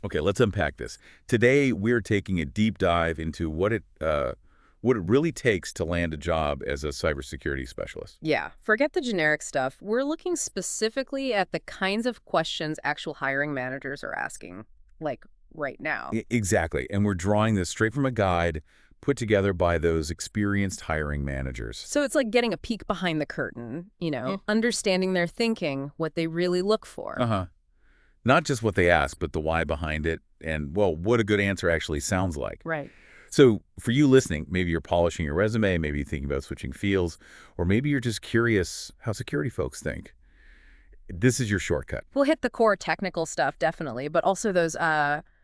Okay, let's unpack this. Today, we're taking a deep dive into what it really takes to land a job as a cybersecurity specialist. Yeah, forget the generic stuff. We're looking specifically at the kinds of questions actual hiring managers are asking, like right now. Exactly, and we're drawing this straight from a guide put together by those experienced hiring managers. So it's like getting a peek behind the curtain, understanding their thinking, what they really look for. Uh-huh. Not just what they ask, but the why behind it, and, well, what a good answer actually sounds like. Right. So for you listening, maybe you're polishing your resume, maybe you're thinking about switching fields, or maybe you're just curious how security folks think. This is your shortcut. We'll hit the core technical stuff, definitely, but also those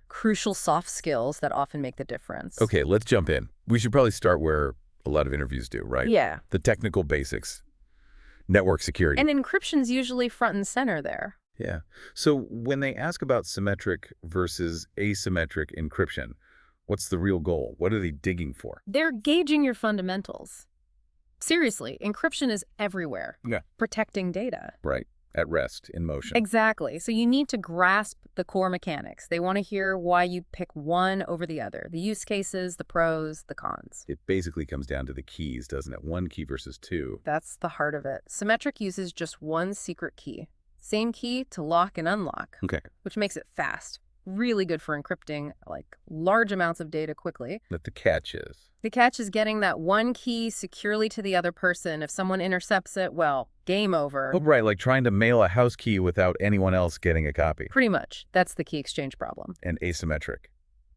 crucial soft skills that often make the difference. Okay, let's jump in. We should probably start where a lot of interviews do, right? Yeah. The technical basics, network security. And encryption's usually front and center there. Yeah. So when they ask about symmetric versus asymmetric encryption, what's the real goal? What are they digging for? They're gauging your fundamentals. Seriously, encryption is everywhere. Yeah. Protecting data. Right. At rest, in motion. Exactly. So you need to grasp the core mechanics. They want to hear why you pick one over the other. The use cases, the pros, the cons. It basically comes down to the keys, doesn't it? One key versus two. That's the heart of it. Symmetric uses just one secret key. Same key to lock and unlock. Okay. Which makes it fast. Really good for encrypting, like, large amounts of data quickly. But the catch is? The catch is getting that one key securely to the other person. If someone intercepts it, well, game over. Oh, right, like trying to mail a house key without anyone else getting a copy. Pretty much. That's the key exchange problem. And asymmetric.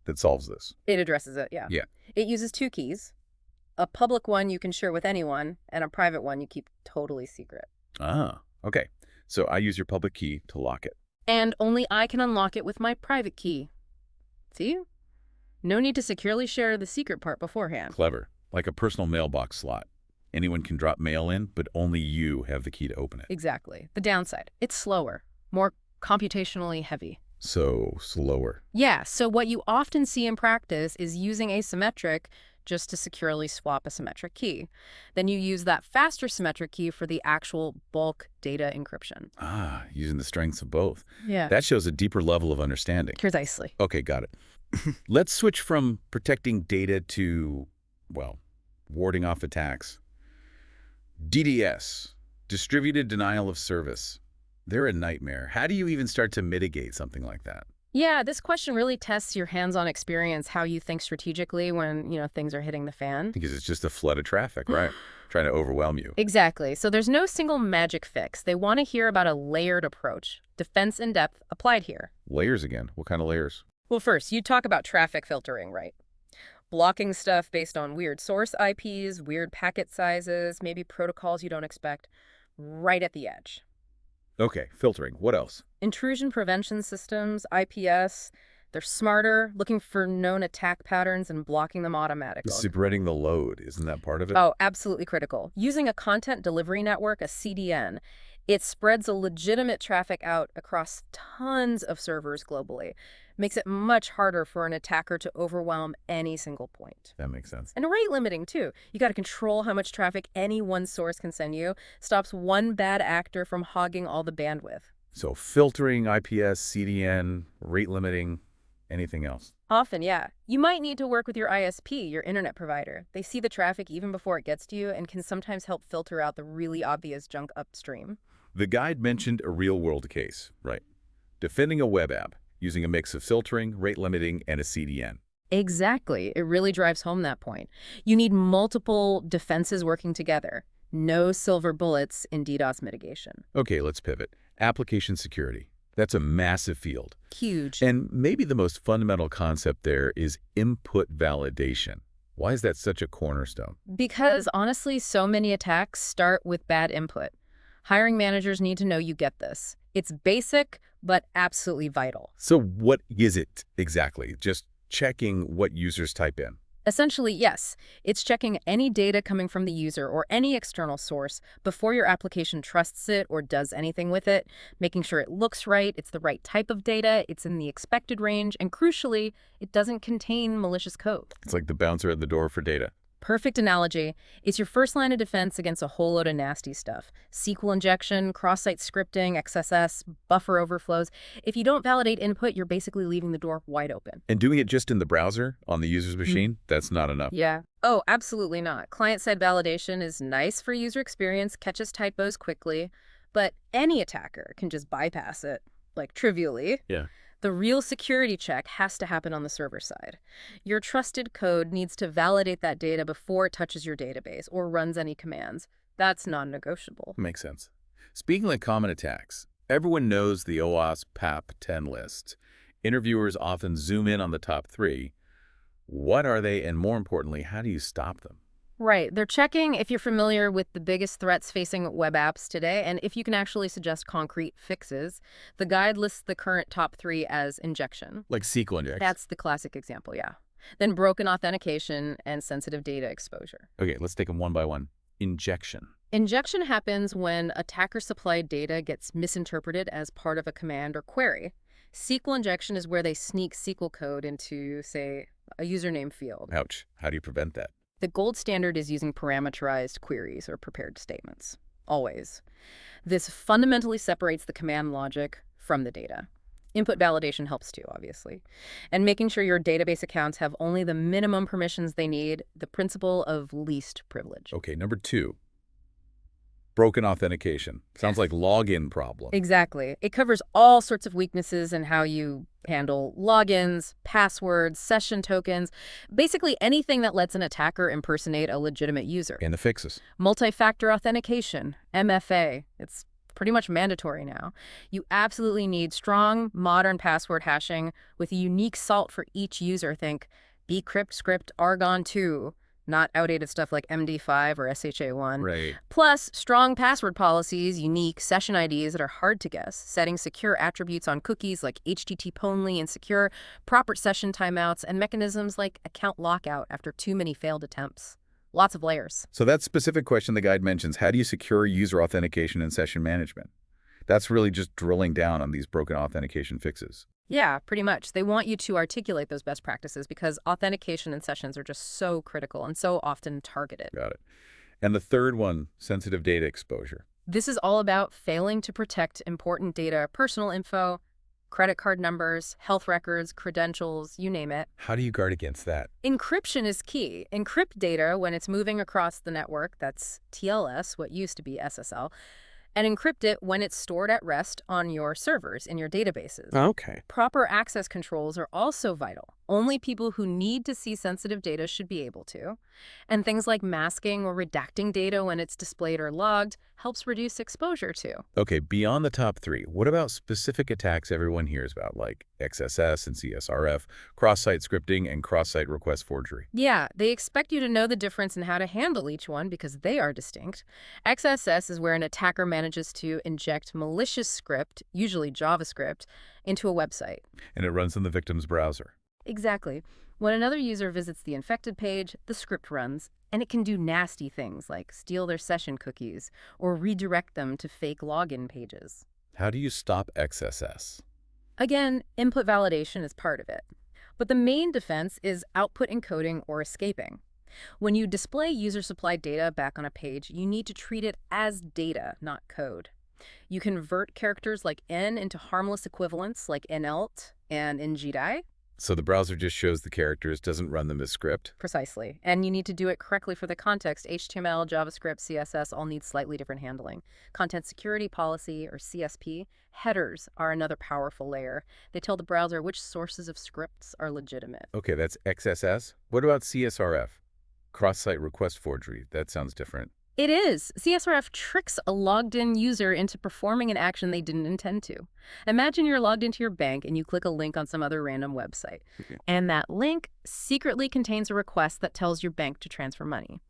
That solves this. It addresses it, yeah. Yeah. It uses two keys. A public one you can share with anyone, and a private one you keep totally secret. Ah, okay. So I use your public key to lock it. And only I can unlock it with my private key. See? No need to securely share the secret part beforehand. Clever. Like a personal mailbox slot. Anyone can drop mail in, but only you have the key to open it. Exactly. The downside, it's slower, more computationally heavy. So slower. Yeah, so what you often see in practice is using asymmetric just to securely swap a symmetric key. Then you use that faster symmetric key for the actual bulk data encryption. Ah, using the strengths of both. Yeah. That shows a deeper level of understanding. Precisely. Okay, got it. Let's switch from protecting data to, well, warding off attacks. DDoS, distributed denial of service. They're a nightmare. How do you even start to mitigate something like that? Yeah, this question really tests your hands-on experience, how you think strategically when, things are hitting the fan. Because it's just a flood of traffic, right? Trying to overwhelm you. Exactly. So there's no single magic fix. They want to hear about a layered approach. Defense in depth applied here. Layers again. What kind of layers? Well, first, you talk about traffic filtering, right? Blocking stuff based on weird source IPs, weird packet sizes, maybe protocols you don't expect, right at the edge. Okay, filtering. What else? Intrusion prevention systems, IPS, they're smarter, looking for known attack patterns and blocking them automatically. Spreading the load. Isn't that part of it? Oh, absolutely critical. Using a content delivery network, a CDN, it spreads a legitimate traffic out across tons of servers globally. Makes it much harder for an attacker to overwhelm any single point. That makes sense. And rate limiting, too. You got to control how much traffic any one source can send you. Stops one bad actor from hogging all the bandwidth. So filtering, IPS, CDN, rate limiting, anything else? Often, yeah. You might need to work with your ISP, your internet provider. They see the traffic even before it gets to you and can sometimes help filter out the really obvious junk upstream. The guide mentioned a real-world case, right? Defending a web app using a mix of filtering, rate limiting, and a CDN. Exactly. It really drives home that point. You need multiple defenses working together. No silver bullets in DDoS mitigation. Okay, let's pivot. Application security. That's a massive field. Huge. And maybe the most fundamental concept there is input validation. Why is that such a cornerstone? Because honestly, so many attacks start with bad input. Hiring managers need to know you get this. It's basic, but absolutely vital. So what is it exactly? Just checking what users type in? Essentially, yes. It's checking any data coming from the user or any external source before your application trusts it or does anything with it, making sure it looks right, it's the right type of data, it's in the expected range, and crucially, it doesn't contain malicious code. It's like the bouncer at the door for data. Perfect analogy. It's your first line of defense against a whole load of nasty stuff. SQL injection, cross-site scripting, XSS, buffer overflows. If you don't validate input, you're basically leaving the door wide open. And doing it just in the browser on the user's machine, that's not enough. Yeah. Oh, absolutely not. Client-side validation is nice for user experience, catches typos quickly, but any attacker can just bypass it, like trivially. Yeah. The real security check has to happen on the server side. Your trusted code needs to validate that data before it touches your database or runs any commands. That's non-negotiable. Makes sense. Speaking of common attacks, everyone knows the OWASP PAP 10 list. Interviewers often zoom in on the top 3. What are they, and more importantly, how do you stop them? Right. They're checking if you're familiar with the biggest threats facing web apps today and if you can actually suggest concrete fixes. The guide lists the current top 3 as injection. Like SQL injection. That's the classic example, yeah. Then broken authentication and sensitive data exposure. Okay, let's take them one by one. Injection. Injection happens when attacker-supplied data gets misinterpreted as part of a command or query. SQL injection is where they sneak SQL code into, say, a username field. Ouch. How do you prevent that? The gold standard is using parameterized queries or prepared statements, always. This fundamentally separates the command logic from the data. Input validation helps too, obviously. And making sure your database accounts have only the minimum permissions they need, the principle of least privilege. Okay, number 2. Broken authentication. Sounds like login problem. Exactly. It covers all sorts of weaknesses in how you handle logins, passwords, session tokens, basically anything that lets an attacker impersonate a legitimate user. And the fixes. Multi-factor authentication, MFA. It's pretty much mandatory now. You absolutely need strong, modern password hashing with a unique salt for each user. Think bcrypt script Argon 2. Not outdated stuff like MD5 or SHA-1. Right. Plus, strong password policies, unique session IDs that are hard to guess, setting secure attributes on cookies like HTTP only and secure, proper session timeouts, and mechanisms like account lockout after too many failed attempts. Lots of layers. So that specific question the guide mentions, how do you secure user authentication and session management? That's really just drilling down on these broken authentication fixes. Yeah, pretty much. They want you to articulate those best practices because authentication and sessions are just so critical and so often targeted. Got it. And the third one, sensitive data exposure. This is all about failing to protect important data, personal info, credit card numbers, health records, credentials, you name it. How do you guard against that? Encryption is key. Encrypt data when it's moving across the network, that's TLS, what used to be SSL, and encrypt it when it's stored at rest on your servers in your databases. Okay. Proper access controls are also vital. Only people who need to see sensitive data should be able to. And things like masking or redacting data when it's displayed or logged helps reduce exposure to. Okay, beyond the top 3, what about specific attacks everyone hears about, like XSS and CSRF, cross-site scripting, and cross-site request forgery? Yeah, they expect you to know the difference in how to handle each one because they are distinct. XSS is where an attacker manages to inject malicious script, usually JavaScript, into a website. And it runs in the victim's browser. Exactly. When another user visits the infected page, the script runs, and it can do nasty things like steal their session cookies or redirect them to fake login pages. How do you stop XSS? Again, input validation is part of it. But the main defense is output encoding or escaping. When you display user-supplied data back on a page, you need to treat it as data, not code. You convert characters like N into harmless equivalents like NLT and NGDI. So the browser just shows the characters, doesn't run them as script? Precisely. And you need to do it correctly for the context. HTML, JavaScript, CSS all need slightly different handling. Content Security Policy, or CSP, headers are another powerful layer. They tell the browser which sources of scripts are legitimate. Okay, that's XSS. What about CSRF? Cross-site request forgery. That sounds different. It is. CSRF tricks a logged-in user into performing an action they didn't intend to. Imagine you're logged into your bank and you click a link on some other random website. Okay. And that link secretly contains a request that tells your bank to transfer money.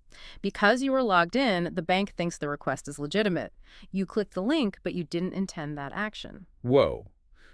Because you were logged in, the bank thinks the request is legitimate. You click the link, but you didn't intend that action. Whoa.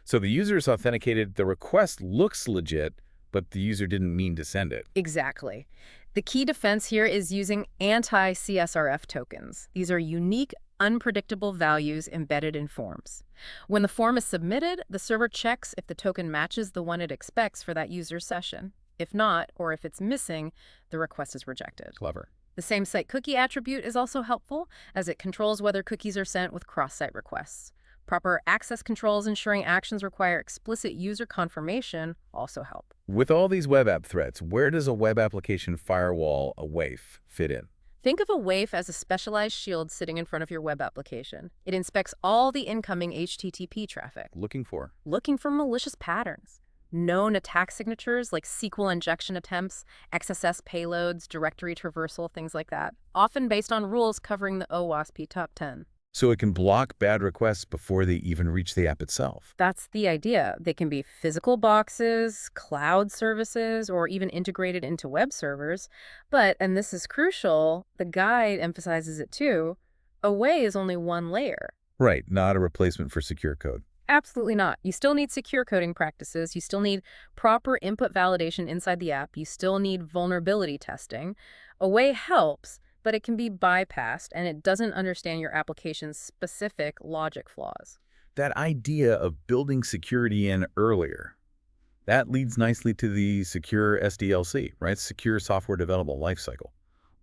So the user is authenticated, the request looks legit, but the user didn't mean to send it. Exactly. The key defense here is using anti-CSRF tokens. These are unique, unpredictable values embedded in forms. When the form is submitted, the server checks if the token matches the one it expects for that user session. If not, or if it's missing, the request is rejected. Clever. The same site cookie attribute is also helpful, as it controls whether cookies are sent with cross-site requests. Proper access controls ensuring actions require explicit user confirmation also help. With all these web app threats, where does a web application firewall, a WAF, fit in? Think of a WAF as a specialized shield sitting in front of your web application. It inspects all the incoming HTTP traffic, Looking for? looking for malicious patterns. Known attack signatures like SQL injection attempts, XSS payloads, directory traversal, things like that, often based on rules covering the OWASP top 10. So it can block bad requests before they even reach the app itself. That's the idea. They can be physical boxes, cloud services, or even integrated into web servers. But, and this is crucial, the guide emphasizes it too, away is only one layer. Right, not a replacement for secure code. Absolutely not. You still need secure coding practices. You still need proper input validation inside the app. You still need vulnerability testing. Away helps, but it can be bypassed, and it doesn't understand your application's specific logic flaws. That idea of building security in earlier, that leads nicely to the secure SDLC, right? Secure Software Development Lifecycle.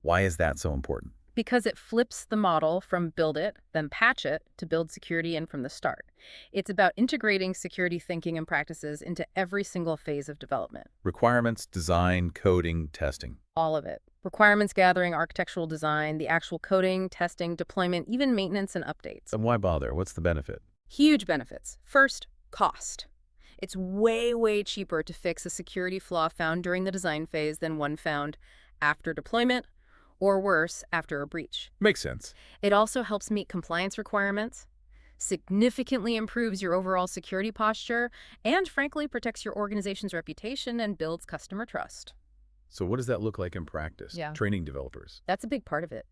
Why is that so important? Because it flips the model from build it, then patch it, to build security in from the start. It's about integrating security thinking and practices into every single phase of development. Requirements, design, coding, testing. All of it. Requirements gathering, architectural design, the actual coding, testing, deployment, even maintenance and updates. And why bother? What's the benefit? Huge benefits. First, cost. It's way, way cheaper to fix a security flaw found during the design phase than one found after deployment, or worse, after a breach. Makes sense. It also helps meet compliance requirements, significantly improves your overall security posture, and frankly protects your organization's reputation and builds customer trust. So what does that look like in practice? Yeah. Training developers. That's a big part of it.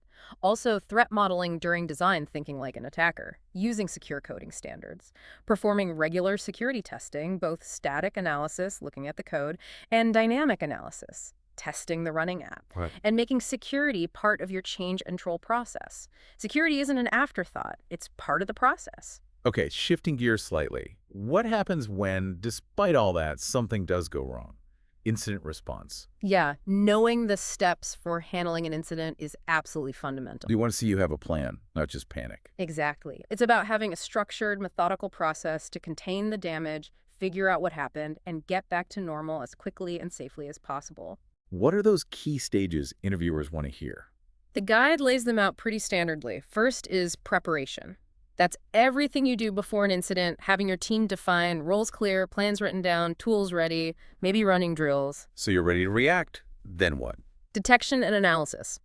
Also, threat modeling during design, thinking like an attacker, using secure coding standards, performing regular security testing, both static analysis, looking at the code, and dynamic analysis, testing the running app, Right. and making security part of your change and control process. Security isn't an afterthought. It's part of the process. Okay, shifting gears slightly. What happens when, despite all that, something does go wrong? Incident response. Yeah, knowing the steps for handling an incident is absolutely fundamental. You want to see you have a plan, not just panic. Exactly. It's about having a structured, methodical process to contain the damage, figure out what happened, and get back to normal as quickly and safely as possible. What are those key stages interviewers want to hear? The guide lays them out pretty standardly. First is preparation. That's everything you do before an incident, having your team define, roles clear, plans written down, tools ready, maybe running drills. So you're ready to react. Then what? Detection and analysis.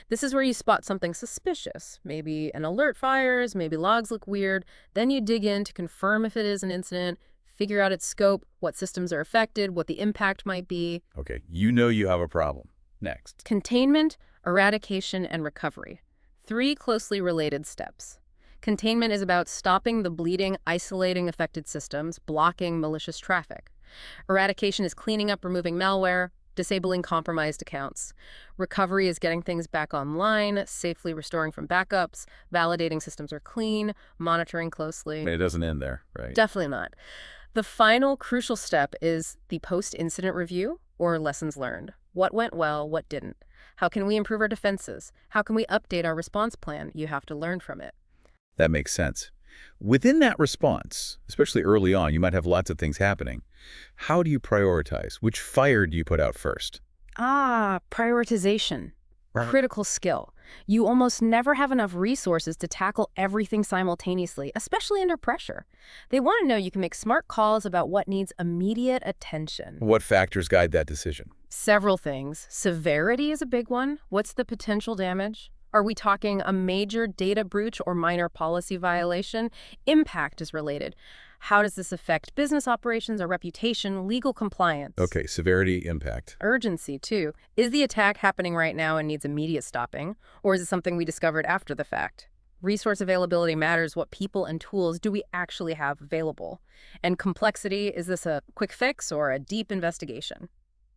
This is where you spot something suspicious. Maybe an alert fires, maybe logs look weird. Then you dig in to confirm if it is an incident, figure out its scope, what systems are affected, what the impact might be. Okay, you know you have a problem. Next. Containment, eradication, and recovery. 3 closely related steps. Containment is about stopping the bleeding, isolating affected systems, blocking malicious traffic. Eradication is cleaning up, removing malware, disabling compromised accounts. Recovery is getting things back online, safely restoring from backups, validating systems are clean, monitoring closely. It doesn't end there, right? Definitely not. The final crucial step is the post-incident review or lessons learned. What went well, what didn't? How can we improve our defenses? How can we update our response plan? You have to learn from it. That makes sense. Within that response, especially early on, you might have lots of things happening. How do you prioritize? Which fire do you put out first? Prioritization. Critical skill. You almost never have enough resources to tackle everything simultaneously, especially under pressure. They want to know you can make smart calls about what needs immediate attention. What factors guide that decision? Several things. Severity is a big one. What's the potential damage? Are we talking a major data breach or minor policy violation? Impact is related. How does this affect business operations, our reputation, legal compliance? Okay, severity, impact. Urgency, too. Is the attack happening right now and needs immediate stopping? Or is it something we discovered after the fact? Resource availability matters. What people and tools do we actually have available? And complexity, is this a quick fix or a deep investigation?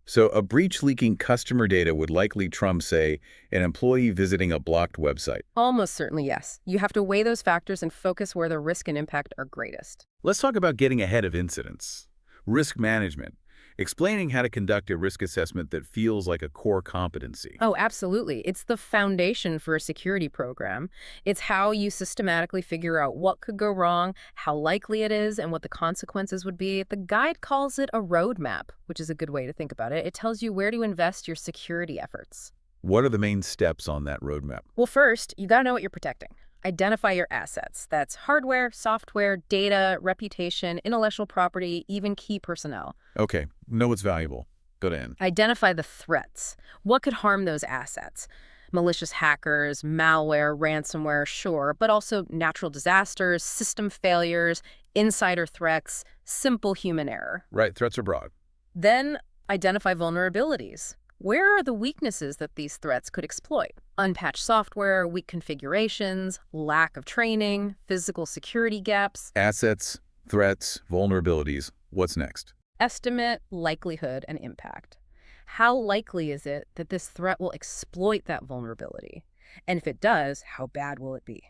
So a breach leaking customer data would likely trump, say, an employee visiting a blocked website. Almost certainly yes. You have to weigh those factors and focus where the risk and impact are greatest. Let's talk about getting ahead of incidents. Risk management. explaining how to conduct a risk assessment that feels like a core competency. Oh, absolutely. It's the foundation for a security program. It's how you systematically figure out what could go wrong, how likely it is, and what the consequences would be. The guide calls it a roadmap, which is a good way to think about it. It tells you where to invest your security efforts. What are the main steps on that roadmap? Well, first, you gotta know what you're protecting. Identify your assets. That's hardware, software, data, reputation, intellectual property, even key personnel. Okay, know what's valuable. Good in. Identify the threats. What could harm those assets? Malicious hackers, malware, ransomware, sure, but also natural disasters, system failures, insider threats, simple human error. Right, threats are broad. Then identify vulnerabilities. Where are the weaknesses that these threats could exploit? Unpatched software, weak configurations, lack of training, physical security gaps. Assets, threats, vulnerabilities. What's next? Estimate likelihood and impact. How likely is it that this threat will exploit that vulnerability? And if it does, how bad will it be?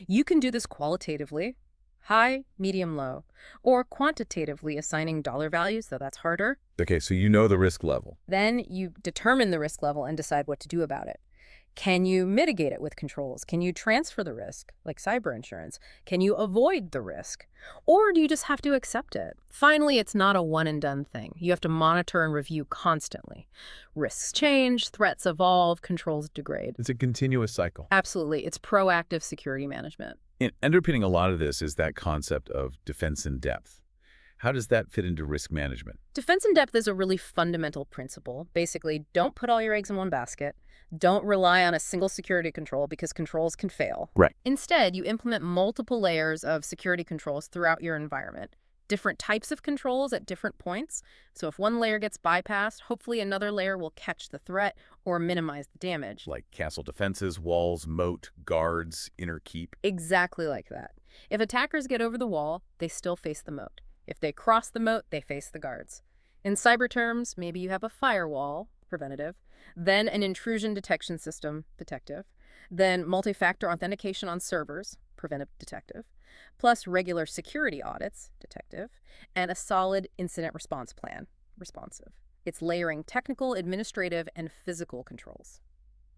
You can do this qualitatively, high, medium, low, or quantitatively assigning dollar values, though that's harder. Okay, so you know the risk level. Then you determine the risk level and decide what to do about it. Can you mitigate it with controls? Can you transfer the risk, like cyber insurance? Can you avoid the risk? Or do you just have to accept it? Finally, it's not a one-and-done thing. You have to monitor and review constantly. Risks change, threats evolve, controls degrade. It's a continuous cycle. Absolutely. It's proactive security management. And underpinning a lot of this is that concept of defense in depth. How does that fit into risk management? Defense in depth is a really fundamental principle. Basically, don't put all your eggs in one basket. Don't rely on a single security control because controls can fail. Right. Instead, you implement multiple layers of security controls throughout your environment. Different types of controls at different points. So if one layer gets bypassed, hopefully another layer will catch the threat or minimize the damage. Like castle defenses, walls, moat, guards, inner keep. Exactly like that. If attackers get over the wall, they still face the moat. If they cross the moat, they face the guards. In cyber terms, maybe you have a firewall, preventative, then an intrusion detection system, detective, then multi-factor authentication on servers, preventive, detective, plus regular security audits, detective, and a solid incident response plan, responsive. It's layering technical, administrative, and physical controls.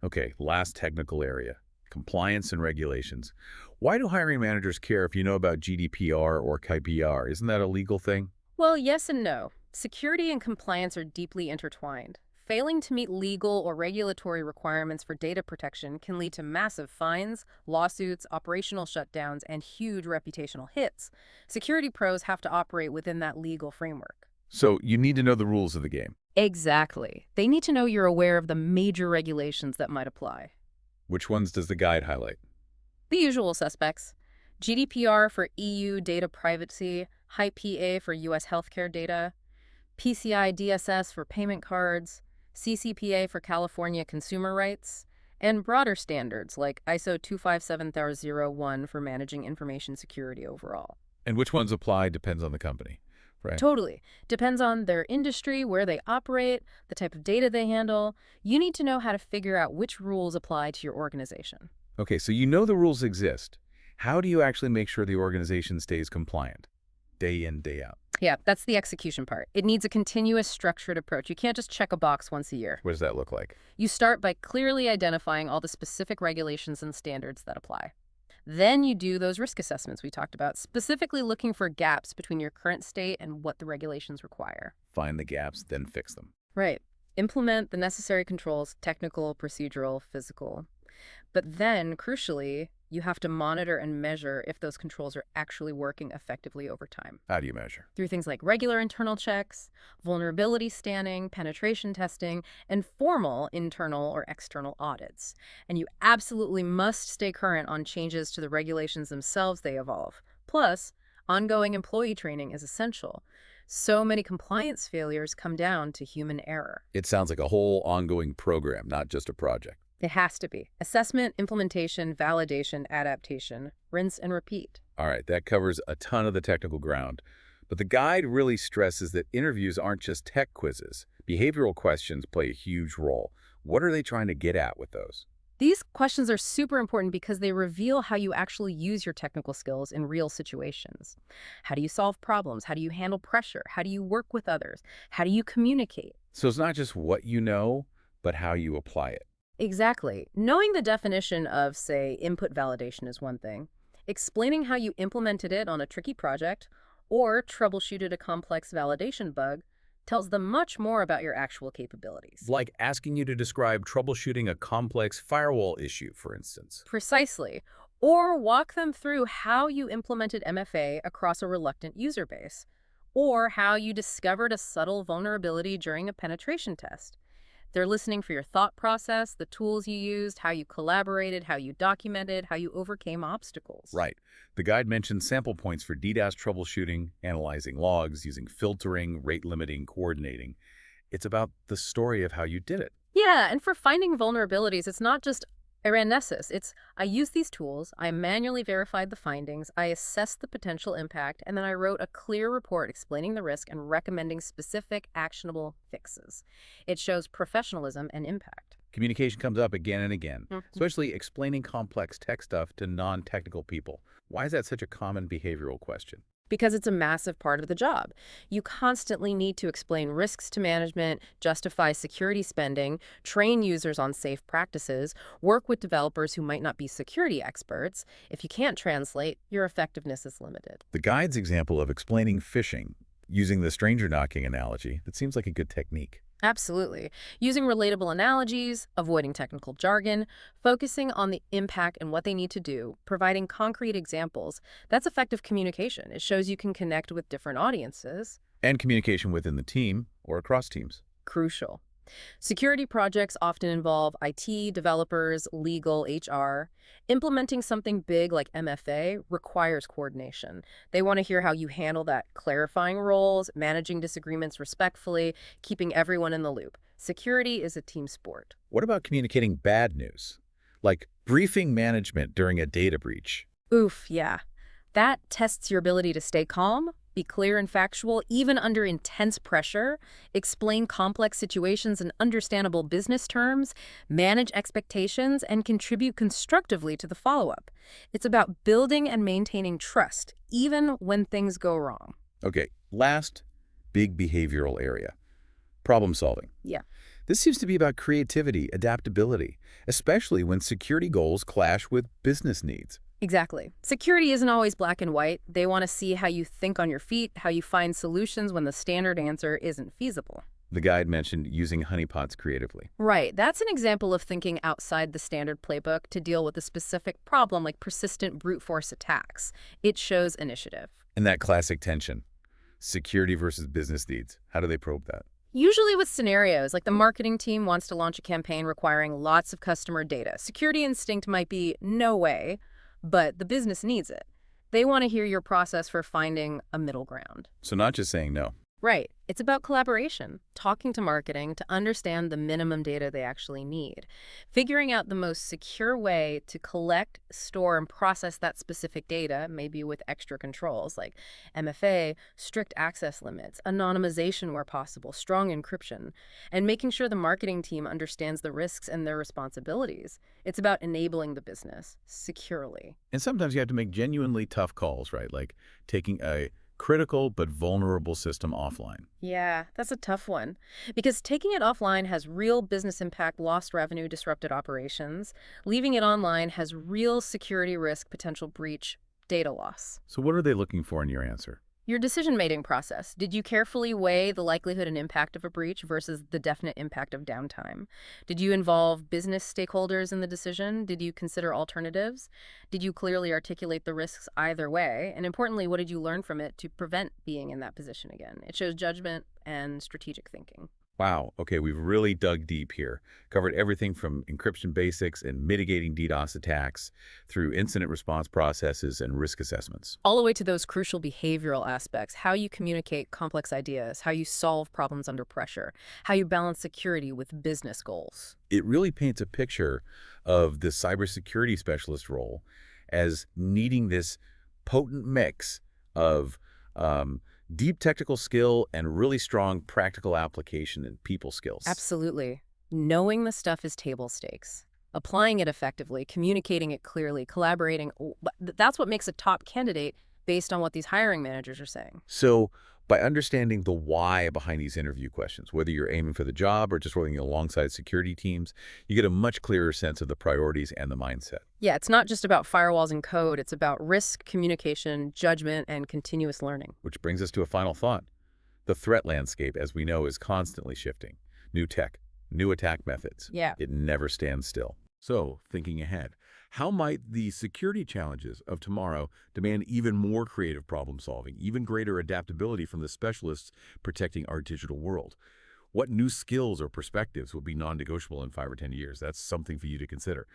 Okay, last technical area. Compliance and regulations. Why do hiring managers care if you know about GDPR or KPR? Isn't that a legal thing? Well, yes and no. Security and compliance are deeply intertwined. Failing to meet legal or regulatory requirements for data protection can lead to massive fines, lawsuits, operational shutdowns, and huge reputational hits. Security pros have to operate within that legal framework. So you need to know the rules of the game. Exactly. They need to know you're aware of the major regulations that might apply. Which ones does the guide highlight? The usual suspects. GDPR for EU data privacy, HIPAA for US healthcare data, PCI DSS for payment cards, CCPA for California consumer rights, and broader standards like ISO 25701 for managing information security overall. And which ones apply depends on the company, right? Totally. Depends on their industry, where they operate, the type of data they handle. You need to know how to figure out which rules apply to your organization. Okay, so you know the rules exist. How do you actually make sure the organization stays compliant? Day in, day out. Yeah, that's the execution part. It needs a continuous, structured approach. You can't just check a box once a year. What does that look like? You start by clearly identifying all the specific regulations and standards that apply. Then you do those risk assessments we talked about, specifically looking for gaps between your current state and what the regulations require. Find the gaps, then fix them. Right. Implement the necessary controls, technical, procedural, physical. But then, crucially, you have to monitor and measure if those controls are actually working effectively over time. How do you measure? Through things like regular internal checks, vulnerability scanning, penetration testing, and formal internal or external audits. And you absolutely must stay current on changes to the regulations themselves they evolve. Plus, ongoing employee training is essential. So many compliance failures come down to human error. It sounds like a whole ongoing program, not just a project. It has to be. Assessment, implementation, validation, adaptation, rinse and repeat. All right, that covers a ton of the technical ground. But the guide really stresses that interviews aren't just tech quizzes. Behavioral questions play a huge role. What are they trying to get at with those? These questions are super important because they reveal how you actually use your technical skills in real situations. How do you solve problems? How do you handle pressure? How do you work with others? How do you communicate? So it's not just what you know, but how you apply it. Exactly. Knowing the definition of, say, input validation is one thing. Explaining how you implemented it on a tricky project or troubleshooted a complex validation bug tells them much more about your actual capabilities. Like asking you to describe troubleshooting a complex firewall issue, for instance. Precisely. Or walk them through how you implemented MFA across a reluctant user base, or how you discovered a subtle vulnerability during a penetration test. They're listening for your thought process, the tools you used, how you collaborated, how you documented, how you overcame obstacles. Right. The guide mentions sample points for DDoS troubleshooting, analyzing logs, using filtering, rate limiting, coordinating. It's about the story of how you did it. Yeah, and for finding vulnerabilities, it's not just I ran Nessus. It's I used these tools, I manually verified the findings, I assessed the potential impact, and then I wrote a clear report explaining the risk and recommending specific actionable fixes. It shows professionalism and impact. Communication comes up again and again, Mhm. especially explaining complex tech stuff to non-technical people. Why is that such a common behavioral question? Because it's a massive part of the job. You constantly need to explain risks to management, justify security spending, train users on safe practices, work with developers who might not be security experts. If you can't translate, your effectiveness is limited. The guide's example of explaining phishing using the stranger knocking analogy, that seems like a good technique. Absolutely. Using relatable analogies, avoiding technical jargon, focusing on the impact and what they need to do, providing concrete examples, that's effective communication. It shows you can connect with different audiences. And communication within the team or across teams. Crucial. Security projects often involve IT, developers, legal, HR. Implementing something big like MFA requires coordination. They want to hear how you handle that, clarifying roles, managing disagreements respectfully, keeping everyone in the loop. Security is a team sport. What about communicating bad news? Like briefing management during a data breach. Oof, yeah. That tests your ability to stay calm, be clear and factual, even under intense pressure, explain complex situations in understandable business terms, manage expectations, and contribute constructively to the follow-up. It's about building and maintaining trust, even when things go wrong. Okay, last big behavioral area, problem solving. Yeah. This seems to be about creativity, adaptability, especially when security goals clash with business needs. Exactly. Security isn't always black and white. They want to see how you think on your feet, how you find solutions when the standard answer isn't feasible. The guide mentioned using honeypots creatively. Right. That's an example of thinking outside the standard playbook to deal with a specific problem like persistent brute force attacks. It shows initiative. And that classic tension, security versus business needs. How do they probe that? Usually with scenarios, like the marketing team wants to launch a campaign requiring lots of customer data. Security instinct might be, no way, but the business needs it. They want to hear your process for finding a middle ground. So not just saying no. Right. It's about collaboration, talking to marketing to understand the minimum data they actually need, figuring out the most secure way to collect, store, and process that specific data, maybe with extra controls like MFA, strict access limits, anonymization where possible, strong encryption, and making sure the marketing team understands the risks and their responsibilities. It's about enabling the business securely. And sometimes you have to make genuinely tough calls, right? Like taking a critical but vulnerable system offline. Yeah, that's a tough one. Because taking it offline has real business impact, lost revenue, disrupted operations. Leaving it online has real security risk, potential breach, data loss. So what are they looking for in your answer? Your decision-making process. Did you carefully weigh the likelihood and impact of a breach versus the definite impact of downtime? Did you involve business stakeholders in the decision? Did you consider alternatives? Did you clearly articulate the risks either way? And importantly, what did you learn from it to prevent being in that position again? It shows judgment and strategic thinking. Wow, okay, we've really dug deep here. Covered everything from encryption basics and mitigating DDoS attacks through incident response processes and risk assessments. All the way to those crucial behavioral aspects, how you communicate complex ideas, how you solve problems under pressure, how you balance security with business goals. It really paints a picture of the cybersecurity specialist role as needing this potent mix of deep technical skill and really strong practical application and people skills. Absolutely. Knowing the stuff is table stakes. applying it effectively, communicating it clearly, collaborating. That's what makes a top candidate based on what these hiring managers are saying. So by understanding the why behind these interview questions, whether you're aiming for the job or just working alongside security teams, you get a much clearer sense of the priorities and the mindset. Yeah, it's not just about firewalls and code. It's about risk, communication, judgment, and continuous learning. Which brings us to a final thought. The threat landscape, as we know, is constantly shifting. New tech, new attack methods. Yeah. It never stands still. So, thinking ahead, how might the security challenges of tomorrow demand even more creative problem solving, even greater adaptability from the specialists protecting our digital world? What new skills or perspectives will be non-negotiable in 5 or 10 years? That's something for you to consider.